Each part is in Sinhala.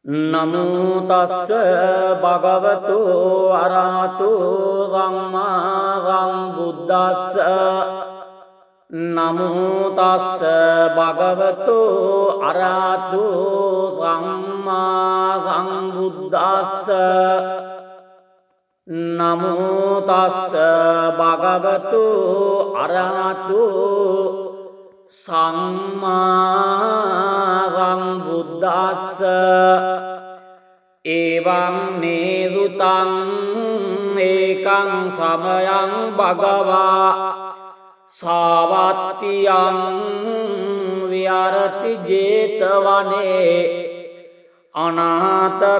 नमो तस्स भगवतो अरहतो सम्मा सम्बुद्दस्स नमो तस्स भगवतो अरहतो सम्मा सम्बुद्दस्स नमो तस्स भगवतो अरहतो सम्मा सम्बुद्दस्स एवं मे सुतं एकं समयं भगवा सावत्यं विहरति जेतवने अनाथपिण्डिकास्य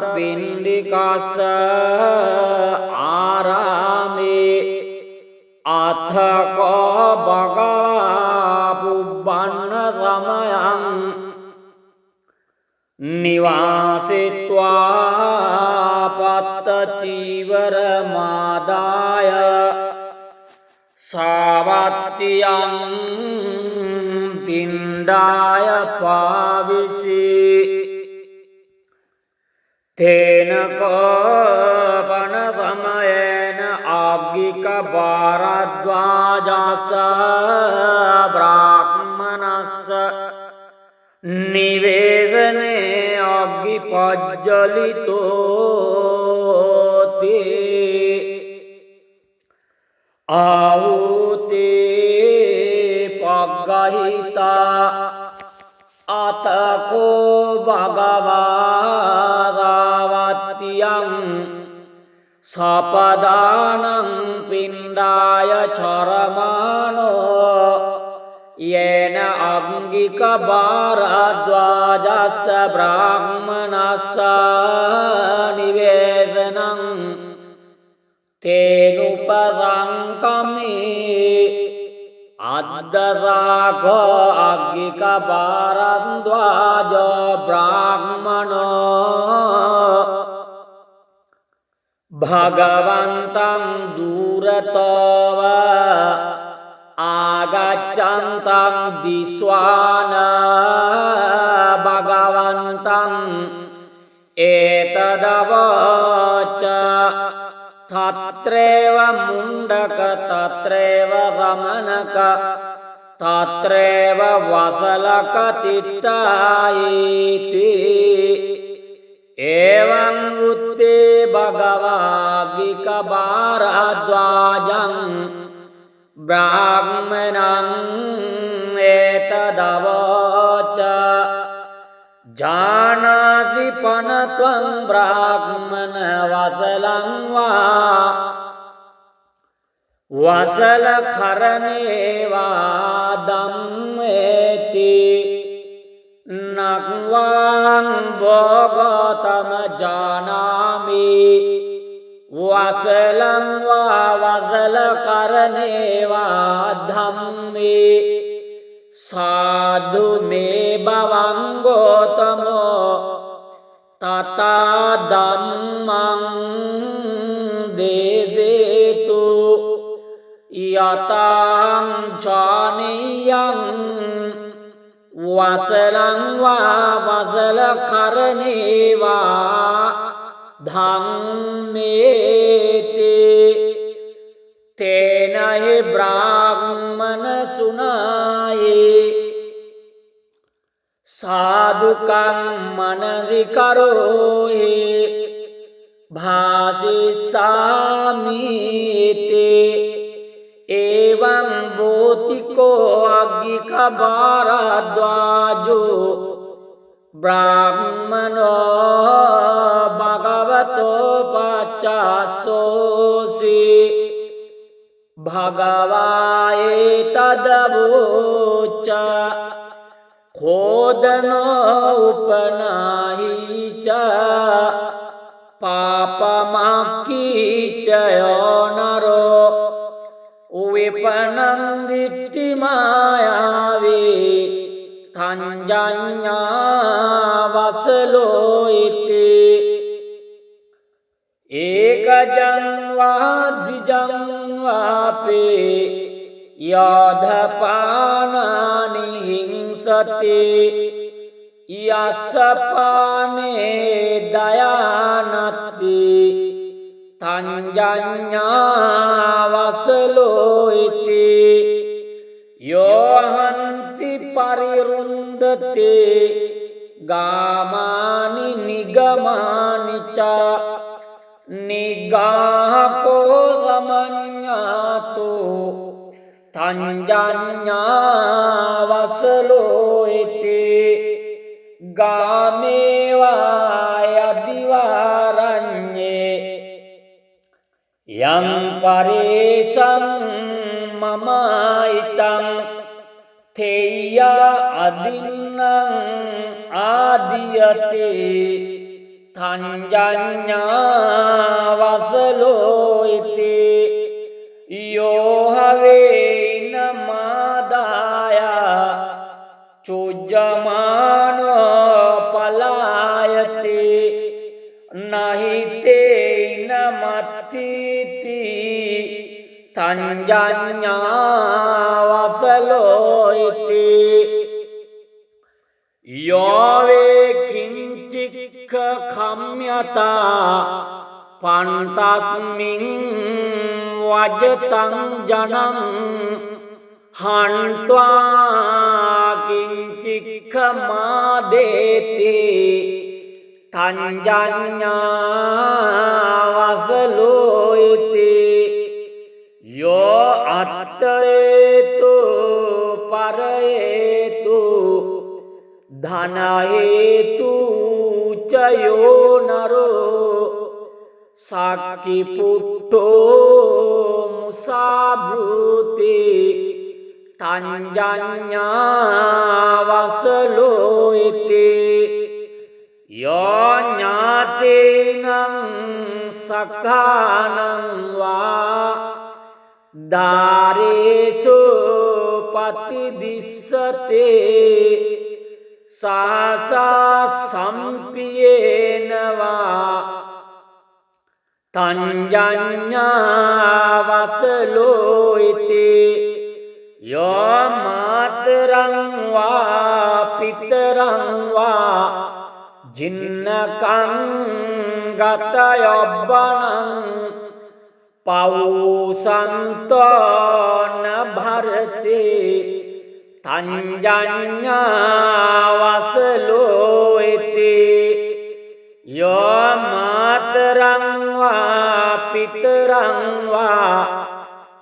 आरामे अथ को भगवा पुब्बन्नसमयं निवासित्वा पत्तचीवरमादाय सावत्यं पिण्डाय पाविषि तेन कोपनसमयेन आज्ञिकभारद्वाजस्य ब्राह्मणस्य निवेदने अग्निप्रज्वलितो ते आहुति प्रगहिता अथ को भगवा सावत्यं सपदानं पिण्डाय चरमाणो येन आज्ञिकभारद्वाजस्य ब्राह्मणस्य निवेदनं तेनुपसङ्गमे अद्दसाख आज्ञिकभारद्वाज ब्राह्मणो भगवन्तं दूरतः आगच्छन्तं दिश्वान भगवन्तं एतदवोच तत्रैव मुण्डक तत्रैव रमणक तत्रैव वसलकतिष्ठा इति एवं वृत्ते भगवाज्ञिकभारद्वाजं ब्राह्मणं एतदवोच जानासि पनत्वं ब्राह्मण वसलं वा वसलकरणे वा दम्मेति नग्वां भोगतं जानामि वसलं वा वसलकरणे वा धम्मे साधु मे भवं गौतमो तथा धम्मं देदेतु यतां जानीयं वसलं वा वसलकरणे वा धम्मेति तेन हि ब्राह्मण सुनाये साधुकं मनसि करोहि भाषिष्यामीति एवं भौतिको आज्ञिकभारद्वाजो ब्राह्मणो भगवतो पचासोऽसि भगवाये तदवोच खोदनो उपनाहि च पापमाकीचयो नरो विपनं दिट्टिमायावे तञ्जन्या वसलो इति एकजं वा द्विजं वापि याधपानानि हिंसते यस्य पाने තංජඤ්ඤා වසලෝයිති යෝහන්ති පරිරුන්දතේ ගාමානි නිගමානිචා නිගාහකෝ සමඤ්ඤාතෝ තංජඤ්ඤා වසලෝයිති ගාමේවා යදිවාරඤ්ඤේ යං පරේසං මමයිතං තේය අදින්නං ආදියතේ තංජඤ්ඤා වසලෝයිති යෝහවේන මාදාය චුජ්ජමාන පලායති නහිතේන මත්තිති තංජඤ්ඤා වසලෝයිති යෝවේ කිංචික්ඛ කම්යතා පන්තස්මින් වජතං ජනං හන්त्वा කිංචික්ඛ මාදේති තංජඤ්ඤා වසලෝයිති යෝ අත්තේතු පරේතු ධනහේතු චයෝ නරෝ සක්කි පුට්ටෝ මුසාබෘති තංජඤ්ඤා වසලෝයිති යෝ ඥාතේනං සඛානං වා දාරේසු පතිදිස්සතේ සාසා සම්පියේනවා තංජඤ්ඤා වසලෝයිති යෝ මාතරං වා පිතරං වා ජින්නකං ගතයොබ්බනං පෞසන්තෝන භරතේ තංජඤ්ඤා වසලෝයිති යෝ මාතරං වා පිතරං වා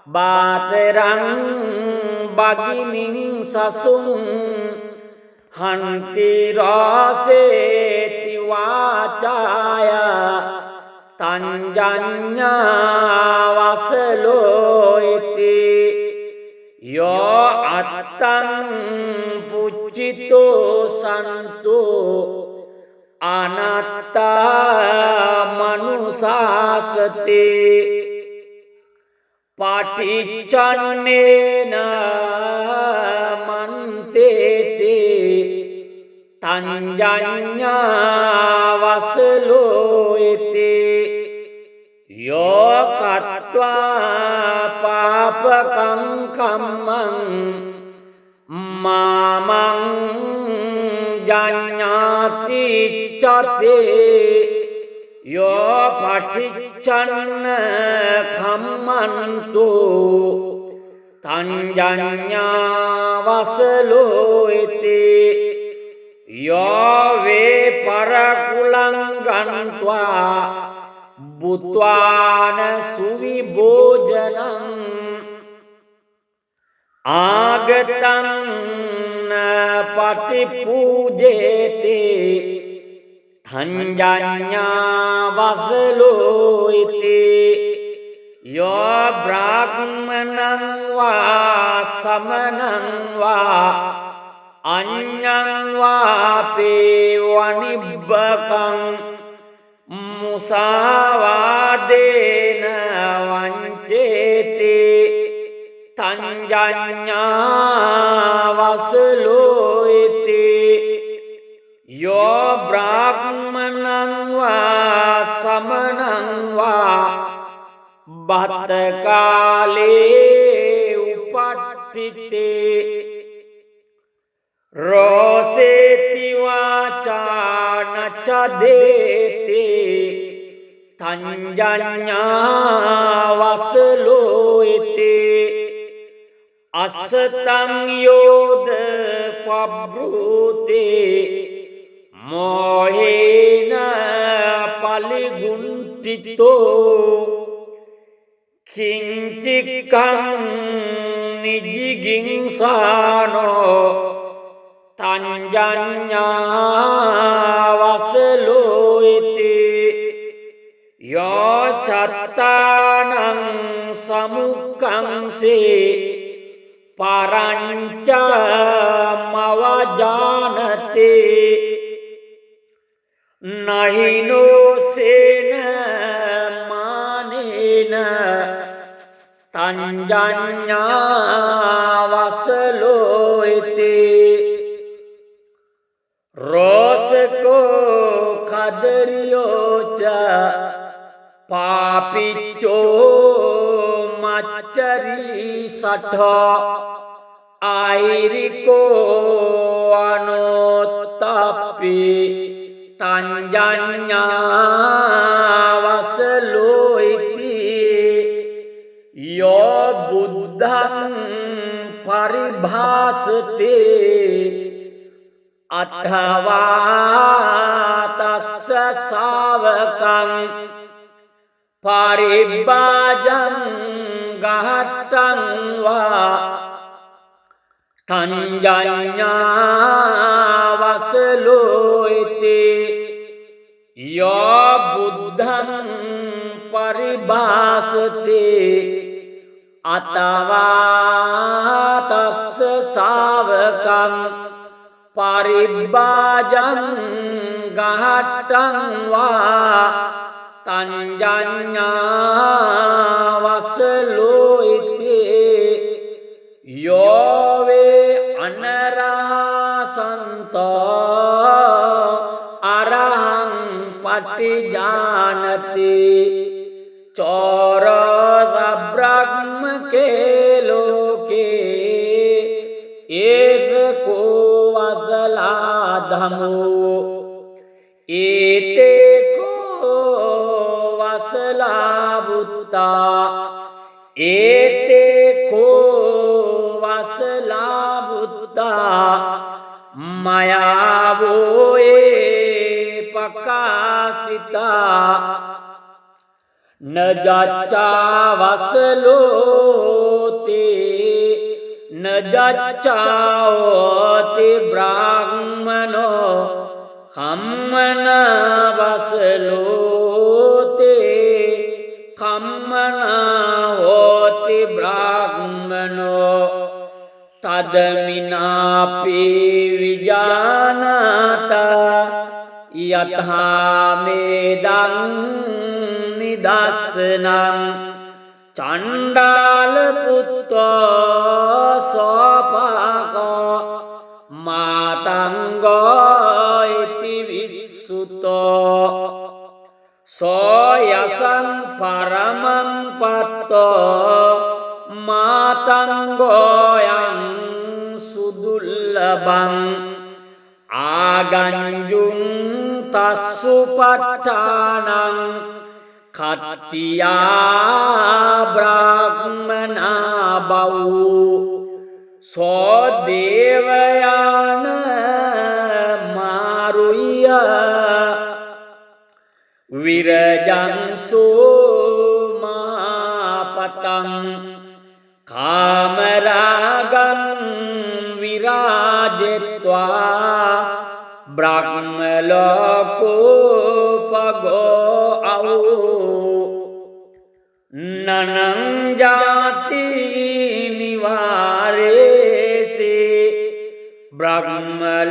බාතරං බගිනින් සසුන් හන්ති රාසේති වාචාය තංජඤ්ඤා වසලෝයිති යෝ අත්තං පුච්චිතෝ සන්තෝ අනත්තා මනුසාසතේ පටිච්චන්නේන මන්තේතේ තංජඤ්ඤා වසලෝයිති යෝ කତ୍වා පාපකං කම්මං මාමං ජඤ්ඤාති චතේ යෝ පටිච්චන්න කම්මන්තෝ තංජඤ්ඤා වසලෝයිති යෝ වේ පරකුලං ගන්්වා බුත්වාන සුවිභෝජනං ආගතං පටිපූජේතේ තංජඤ්ඤා වසලෝයිති යෝ බ්‍රාහ්මණං වා සමනං වා අඤ්ඤං වාපේ වනිබ්බකං මුසාවාදේන වංචේති තංජඤ්ඤා වසලෝයිති යෝ බ්‍රාහ්මණං වා සමනං වා බත කාලේ උපට්ඨිතේ රෝසේති වාචා නචදේති තංජඤ්ඤා වසලෝයිතේ අසතං යෝද පබ්‍රූතේ මොහේන පලිගුන්තිතෝ කිංචිකං නිජිගින්සානෝ තංජඤ්ඤා වසලෝයිතේ යෝ චත්තානං සමුක්ඛංසේ පරංච මවජානතේ නහිනෝ සේන මානේන තංජඤ්ඤා වසලෝයිතේ රෝසකෝ කදරියෝච පාපිච්චෝ මච්චරී සඨෝ ආයිරිකෝ අනෝත්තප්පි තංජඤ්ඤා වසලෝයිති යෝ බුද්ධං පරිභාසතේ අත්ථවා තස්ස ශාවකං පරිභාජං ගහට්ටං වා තංජඤ්ඤා වසලෝයිතේ යෝ බුද්ධං පරිභාසතේ අතවා තස්ස ශාවකං පරිභාජං ගහට්ටං වා තංජඤ්ඤා වසලෝයිතේ යෝ වේ අනරාසන්තෝ අරහං පටිජානති චෝරස බ්‍රහ්මකේ ලෝකේ ඒසකෝ වසලා ධමෝ ඒතේ වසලා බුත්තා ඒතේ කෝ වසලා බුත්තා මයාවෝයේ පකාසිතා නජච්චා වසලෝතේ නජච්චාවෝති බ්‍රාහ්මනෝ කම්මන වසලෝතේ කම්මන හෝති බ්‍රාහ්මනෝ තදමිනාපි විජානත යතහා මේදං නිදස්සනං චණ්ඩාල පුත්තෝ සෝපාකෝ මාතංගෝ ඉති විස්සුතෝ සෝයසං පරමං පත්තෝ මාතංගෝයං සුදුල්ලබං ආගංජුන් තස්සුපට්ඨානං කත්තියා බ්‍රාහ්මනා බවූ සෝ දේවයාන මාරුය විරජංසෝ මාපතං කාමරාගං විරාජෙත්වා බ්‍රහ්මලෝකෝපගෝ අවෝ නනං ජාති නිවාරේසේ බ්‍රහ්මලෝකුප්පත්තියා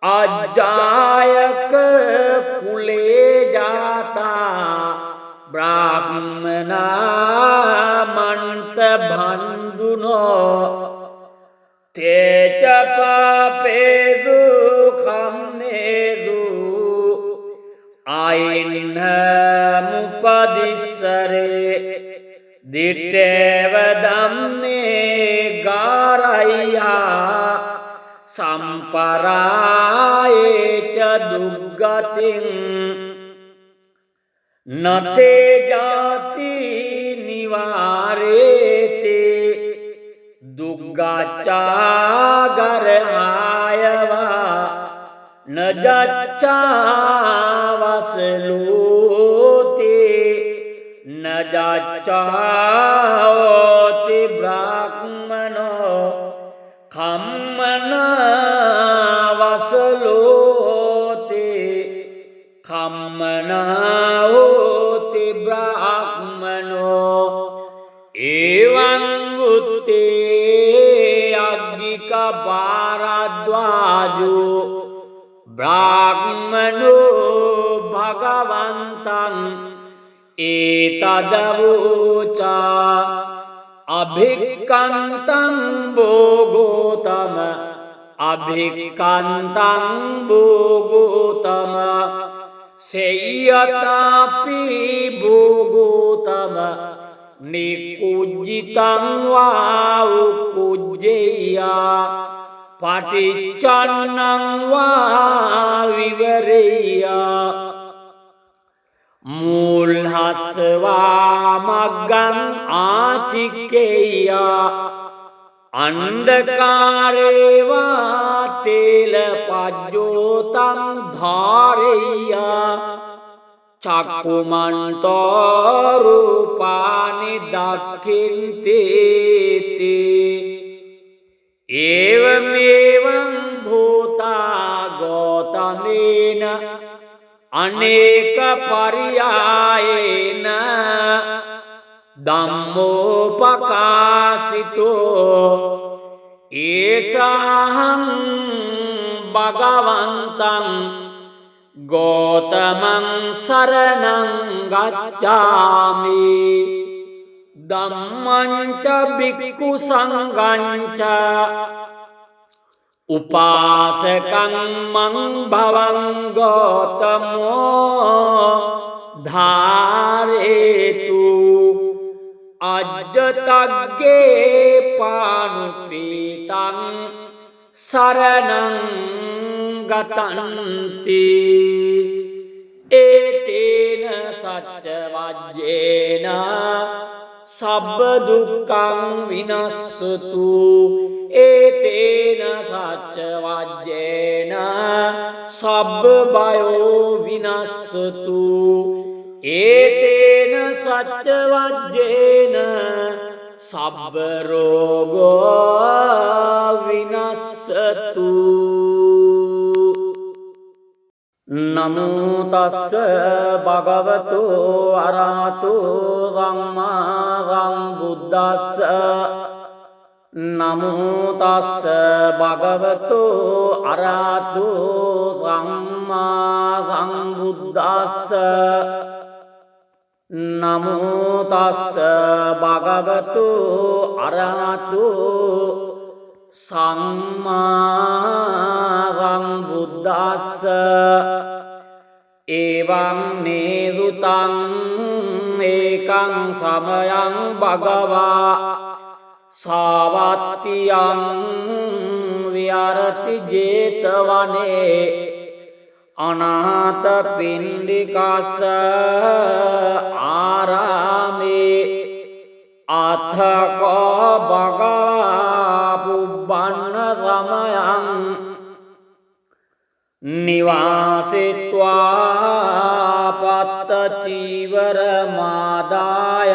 අජ්ජායක කුලේ ජාතා බ්‍රාහ්මනා මන්ත භන්දුනෝ තේජපාපේදු කම්මේදු ආයින්න මුපදිස්සරේ දිට්ඨේව ධම්මේ ගාරයියා සම්පරායේච දුග්ගතින් නතේ ජාති නිවාරේතේ දුග්ගච්ඡාගරහායවා නජච්ඡාවසලෝතේ නජච්ඡාෝති බ්‍රාහ්මනෝ කම්මනවසලෝතේ කම්මනාෝති බ්‍රාහ්මනෝ එවං උත්තේ අග්ගික භාරද්වාජෝ බ්‍රාහ්මනෝ භගවන්තං ඒතදවෝචා අභික්ඛන්තං භෝගෝතම අභික්ඛන්තං භෝගෝතම සේයතාපි භෝගෝතම නිකුජ්ජිතං වා උකුජ්ජේයා පටිච්චන්නං වා විවරේයා මූල්හස්සවා මග්ගං ආචික්කේයා අන්ධකාරේවා තේල පජ්ජෝතං ධාරේයා චක්කුමන්තෝ රූපානි දක්ඛින්තේති ඒවමේවං භූතා ගෝතමේන අනේක පරියායේන ධම්මෝපකාසිතෝ ඒසහං භගවන්තං ගෝතමං සරණං ගච්ඡාමි ධම්මං ච භික්ඛු සංඝං ච උපාසකං මං භවං ගෝතමෝ ධාරේතු අජ්ජතග්ගේ පානුපීතං සරණං ගතන්ති ඒතේන සච්ච වජ්ජේන සබ්බ දුක්ඛං විනස්සතු ඒතේන සච්ච වජ්ජේන සබ්බ බයෝ විනස්සතු ඒතේන සච්ච වජ්ජේන සබ්බ රෝගෝ විනස්සතු නමෝ තස්ස භගවතු අරහතු සම්මා සම්බුද්දස්ස නමෝ තස්ස භගවතු අරහතු සම්මා සම්බුද්දස්ස නමෝ තස්ස භගවතු අරහතු සම්මා සම්බුද්දස්ස එවං නේසුතං ඒකං සමයං භගවා සාවත්තියං විහරති ජේතවනේ අනාථ පිණ්ඩිකස්ස ආරාමේ අථකෝ භගවා පුබ්බන්න සමයං නිවාසිත්වා පත්ත චීවර මාදාය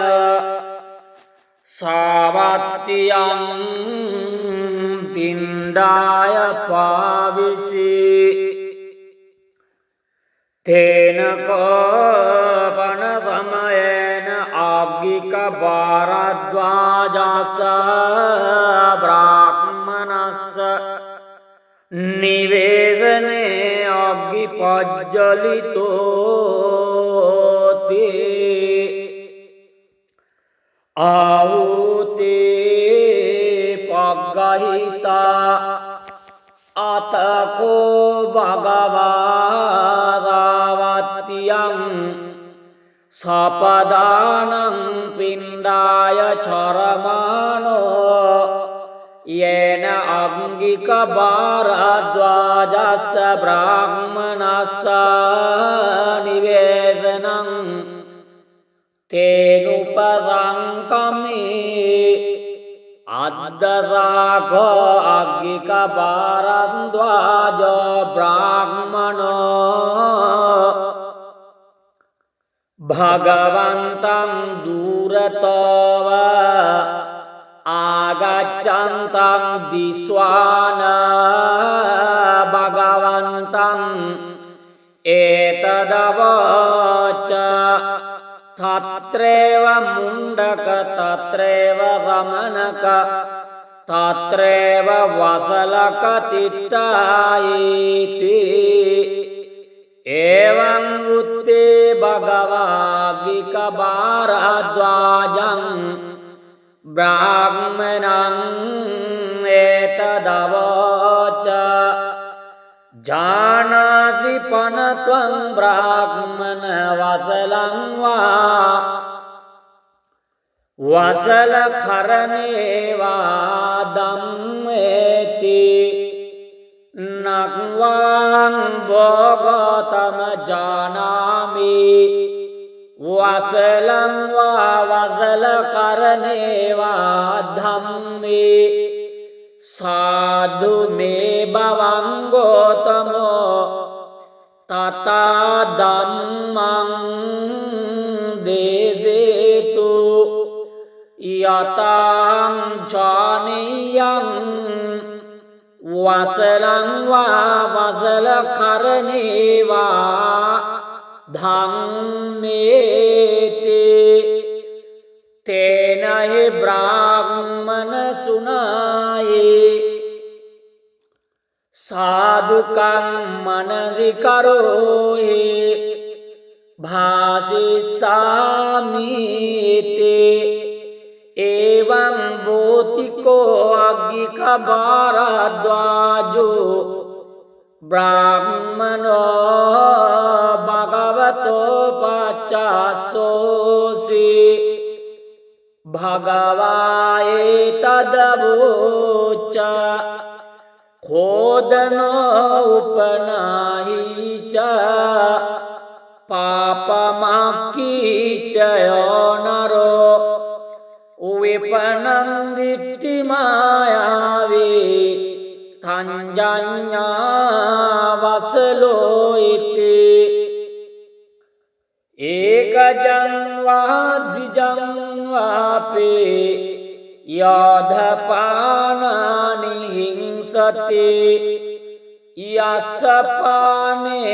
සාවත්තියං පිණ්ඩාය පාවිසි තේනකෝපන සමයේන ආග්ගික භාරද්වාජස්ස බ්‍රාහ්මනස්ස නිවේදනේ අග්ගි පජ්ජලිතෝති ආහුතේ පග්ගහිතා අතකෝ භගවා දාවත්තියං සපදානං පිණ්ඩාය චරමානෝ යේන අග්ගි අග්ගික භාරද්වාජස්ස බ්‍රාහ්මනස්ස නිවේදනං තේනුපරංකමේ අද්දරාගෝ අග්ගික භාරද්වාජෝ බ්‍රාහ්මනෝ භගවන්තං දුරතව ආගච්ඡන්තං දිස්වාන භගවන්තං ඒතදවච තත්‍රේව මුණ්ඩක තත්‍රේව රමණක තත්‍රේව වසලක තිට්ඨායිති එවං උත්තේ භගවාග්ගික භාරද්වාජං බ්‍රාහ්මණං ඒතදවච ජානාති පනත්වං බ්‍රාහ්මණ වසලං වා වසල කරණේ වා ධම්මේති නක්වාං භෝගතම ජානාමි වසලං වා වසල කරණේ වා ධම්මේ සාදු මේ බවං ගෝතමෝ තථා ධම්මං දේසේතු යතං ඡානියං වසලං වා වසල කරණේ වා ධම්මේති තේනහි බ්‍රාහ්මන සුනායේ සාදුකං මනරිකරෝහි භාසිස්සාමිති එවං බෝතිකෝ අග්ගික භාරද්වාජෝ බ්‍රාහ්මනෝ භගවතෝ පච්චස්සෝසි භගවායේ තදවෝච khෝදනෝ උපනාහිච පාපමක්ඛීච යෝනරෝ විපනං දිට්ඨි මායාවේ තංජඤ්ඤා වසලෝ ඉති ඒකජං වා ද්විජං වාපේ යෝධපානානි හිංසති යස්සපානේ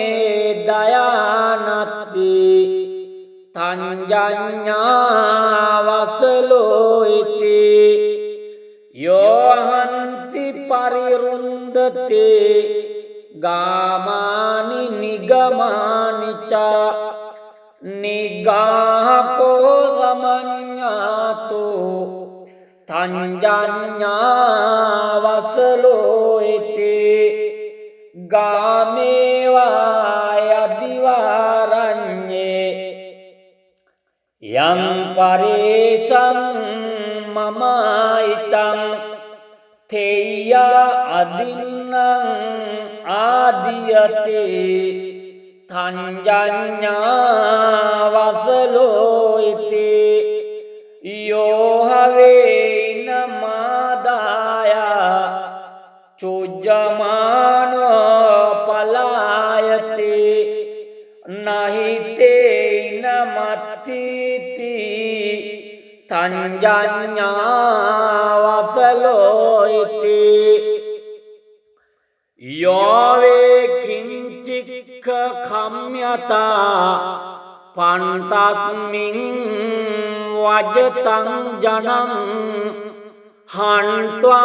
දයානත්ති තංජඤ්ඤා වසලෝ ඉති යෝහන්ති පරිරුන්දති ගාමානි නිගමානි ච නිගාහකෝ සමඤ්ඤාතෝ තංජඤ්ඤා වසලෝ ඉති ගාමේවා යදිවාරඤ්ඤේ යම් පරේසං මමයිතං තේය අදින්නං ආදියතේ තංජඤ්ඤා වසලෝ ඉති යෝහවේන මාදාය චුජ්ජමානෝ පලායති නහිතේන මත්තිති තංජඤ්ඤා වසලෝ ඉති යෝවේ කිංචික්ඛ කම්යතා පන්තස්මින් වජතං ජනං හන්त्वा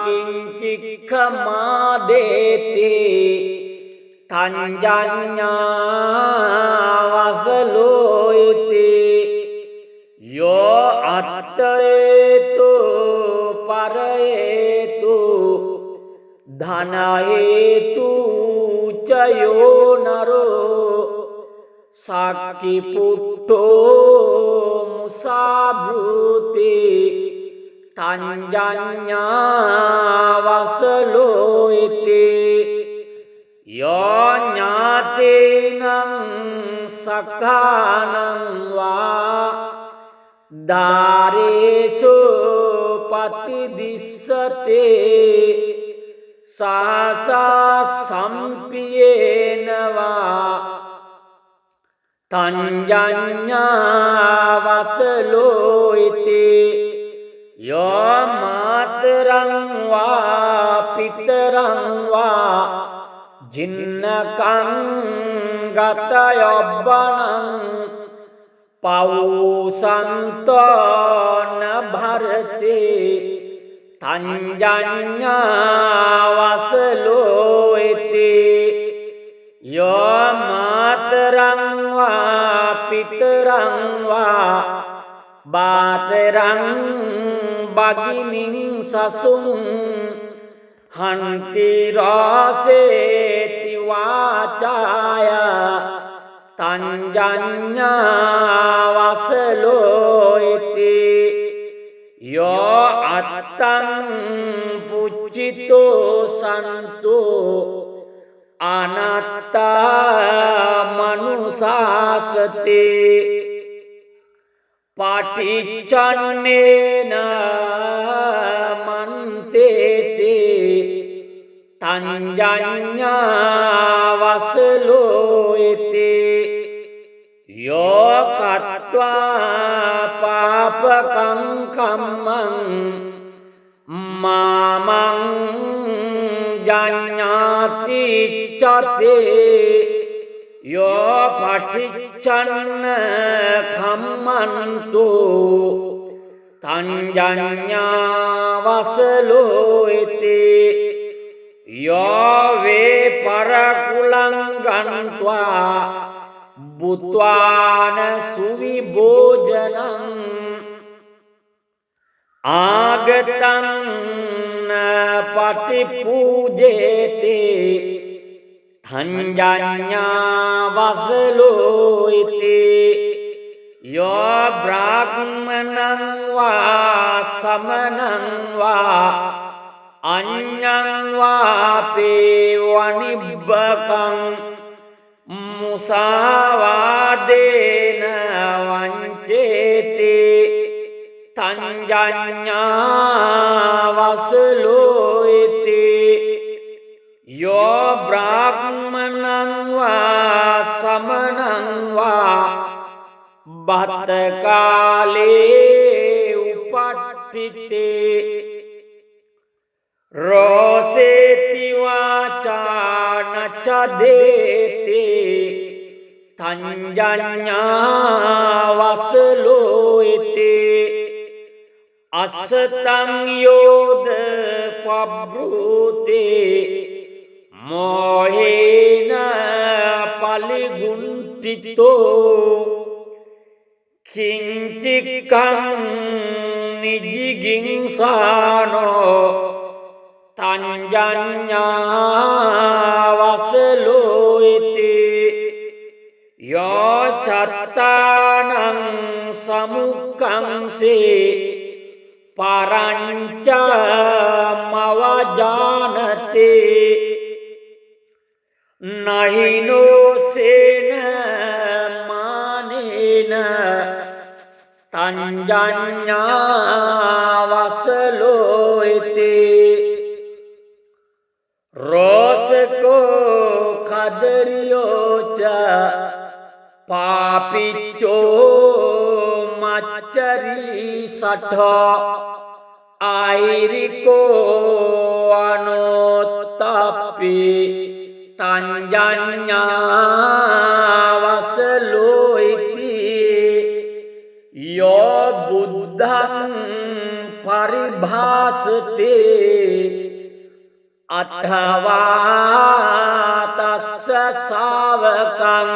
කිංචික්ඛ මාදේති තංජඤ්ඤා වසලෝ ඉති යෝ අත්තේතු පරේතු ධනහේතු චයෝ නරෝ සක්කි පුට්ටෝ මුසාබ්‍රුති තංජඤ්ඤා වසලෝයිති යෝ ඥාතේනං සඛානං වා දාරේසු පතිදිස්සතේ සාසා සම්පියේනවා තංජඤ්ඤා වසලෝයිති යෝ මාතරං වා පිතරං වා ජින්නකං ගතයොබ්බනං පවුසන්තෝන භරතේ තංජඤ්ඤා වසලෝයිති යෝ මාතරං වා පිතරං වා බාතරං බගිනින් සසුන් හන්ති රාසේති වාචාය තංජඤ්ඤා වසලෝයිති යෝ අත්තං පුච්චිතෝ සන්තෝ අනත්තා මනුසාසතේ පටිච්චන්නේන මන්තේතේ තංජඤ්ඤා වසලෝයිති යෝ කତ୍වා පාපකං කම්මං මාමං ජඤ්ඤාති චතේ යෝ පටිච්චන්න කම්මන්තෝ තංජඤ්ඤා වසලෝයිති යෝ වේ පරකුලං ගන්්වා බුත්වාන සුවිභෝජනං ආගතං පටිපූජේතේ තංජඤ්ඤා වසලෝයිති යෝ බ්‍රාහ්මණං වා සමනං වා අඤ්ඤං වාපේ වනිබ්බකං මුසාවාදේන වංචේති තංජඤ්ඤා වසලෝයිති යෝ බ්‍රාහ්මණං වා සමනං වා බත්තකාලේ උපට්ඨිතේ රෝසේති වාචාන චදේතේ තංජඤ්ඤා වසලෝයිති අසතං යෝද පබ්‍රූතේ මොහේන පලිගුන්තිතෝ කිංචිකං නිජිගින්සානෝ තංජඤ්ඤා වසලෝයිති යෝ චත්තානං සමුක්ඛංසේ පරංච මවජානතේ නහිනෝ සේන මානේන තංජඤ්ඤා වසලෝයිති රෝසකෝ කදරියෝච පාපිච්චෝ මච්චරී සඨෝ ආයිරිකෝ අනෝත්තප්පි තංජඤ්ඤා වසලෝයිති යෝ බුද්ධං පරිභාසතේ අත්ථවා තස්ස ශාවකං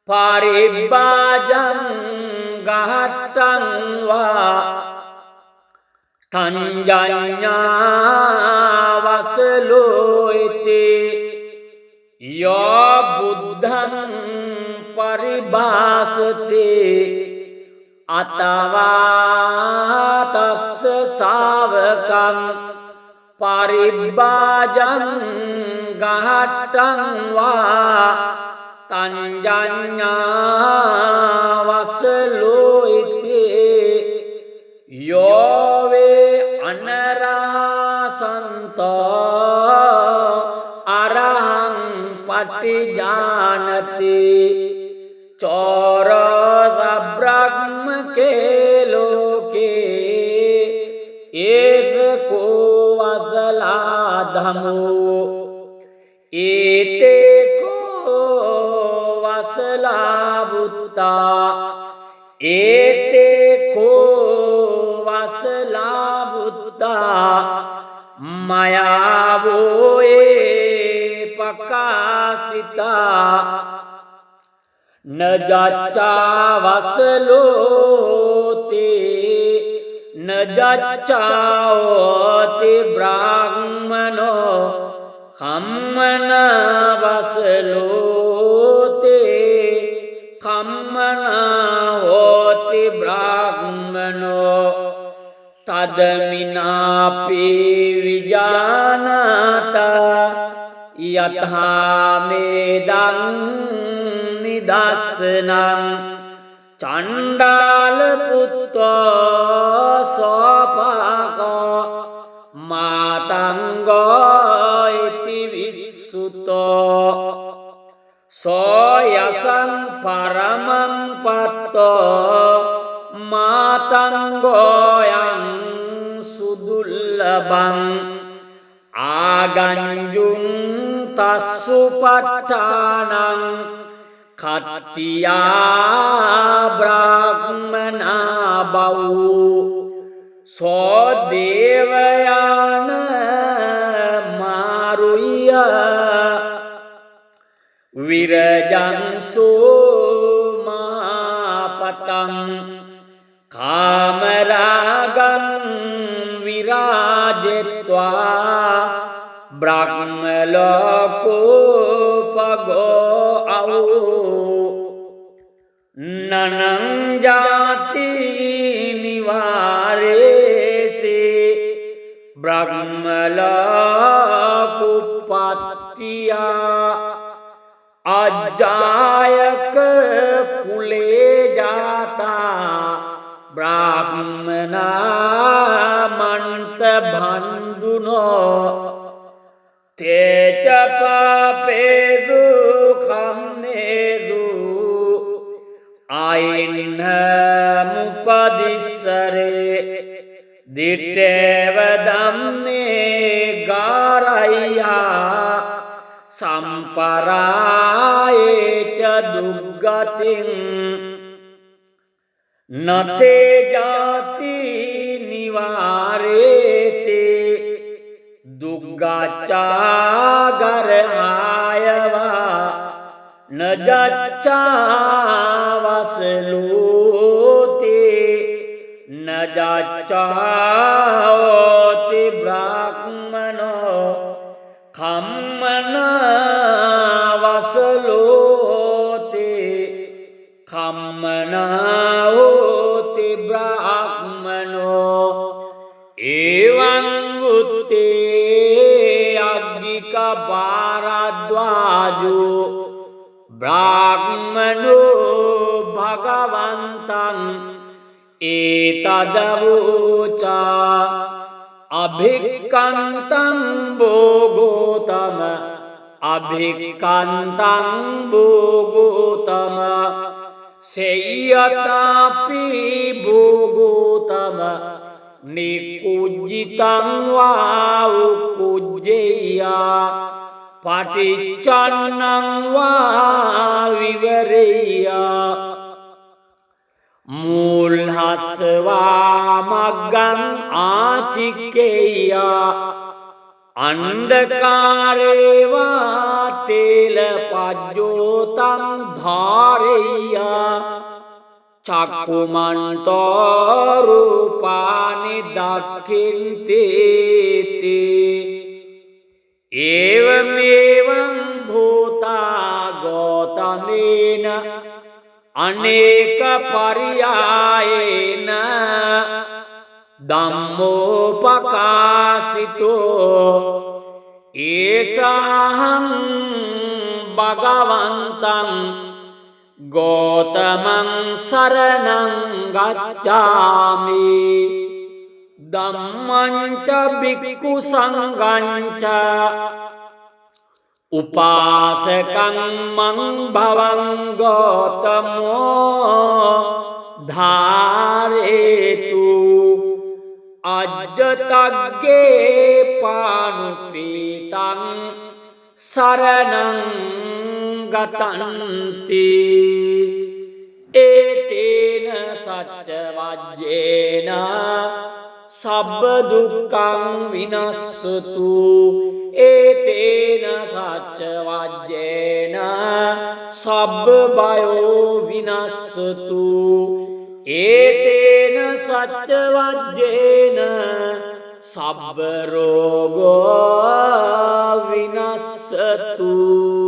පරිභාජං ගහට්ටං වා තංජඤ්ඤා වසලෝයිති යෝ බුද්ධං පරිභාසතේ අතවා තස්ස ශාවකං පරිබ්බාජං ගහට්ටං වා තංජඤ්ඤා වසලෝ ඉති යෝවේ අනරහසන්තෝ අරහං පටිජානති චෝර බ්‍රහ්මකේ ලෝකේ ඒසකෝ වසලා ධමෝ ඒතේකෝ වසලා බුත්තා ඒතේකෝ වසලා බුත්තා මයාවෝයේ පකාසිතා නජච්චා වසලෝති නජච්චාෝති බ්‍රාහ්මනෝ කම්මන වසලෝති කම්මන හෝති බ්‍රාහ්මනෝ තදමිනාපි විජානත යථාමේදං නිදස්සනං චණ්ඩාල පුත්තෝ සෝපාකෝ මාතංගෝ ඉති විස්සුතෝ සෝයසං පරමං පත්තෝ මාතංගෝයං සුදුල්ලබං ආගංජුං තස්සුපට්ඨානං කත්තියා බ්‍රාහ්මනා බවු සෝ දේවයාන මාරුය විරජංසු මාපතං කාමරාගං විරාජෙත්වා බ්‍රහ්මලෝකෝපගෝ අවු නනං ජාති නිවාරේසේ බ්‍රහ්මලෝකුප්පත්තියා අජ්ජායක කුලේ ජාතා බ්‍රාහ්මනා මන්ත භණ්ඩුනෝ තේජපාපේදු කම්නේදු අයින්න මුපදිස්සරේ දිට්ඨේව ධම්මේ ගාරයියා සම්පරායේච දුග්ගතින් නතේ ජාති නිවාරේතේ දුග්ගච්ඡාගරහායවා නජච්ඡාවසලෝති නජච්ඡාෝති බ්‍රාහ්මනෝ කම්මන වසලෝති කම්මනාෝති බ්‍රාහ්මනෝ එවං උත්තේ අග්ගික භාරද්වාජෝ බ්‍රාහ්මනෝ භගවන්තං ඒතදවෝචා අභික්ඛන්තං භෝගෝතම අභික්ඛන්තං භෝගෝතම සේයතාපි භෝගෝතම නිකුජ්ජිතං වා උකුජ්ජේයා පටිච්චන්නං වා විවරේයා මූල්හස්වා මග්ගං ආචික්කේයා අන්ධකාරේවා තේල පජ්ජෝතං ධාරේයා චක්කුමන්තෝ රූපානි දක්ඛින්තේති ඒවමේවං භූතා ගෝතමේන අනේක පරියායේන ධම්මෝපකාසිතෝ ඒසාහං භගවන්තං ගෝතමං සරණං ගච්ඡාමි ධම්මංච භික්ඛු සංඝංච උපාසකං මං භවං ගෝතමෝ ධාරේතු අජ්ජතග්ගේ පානුපීතං සරණං ගතන්ති ඒතේන සච්ච වජ්ජේන සබ්බ දුක්ඛං විනස්සතු ඒතේන සච්ච වජ්ජේන සබ්බ බයෝ විනස්සතු ඒතේන සච්ච වජ්ජේන සබ්බ රෝගෝ විනස්සතු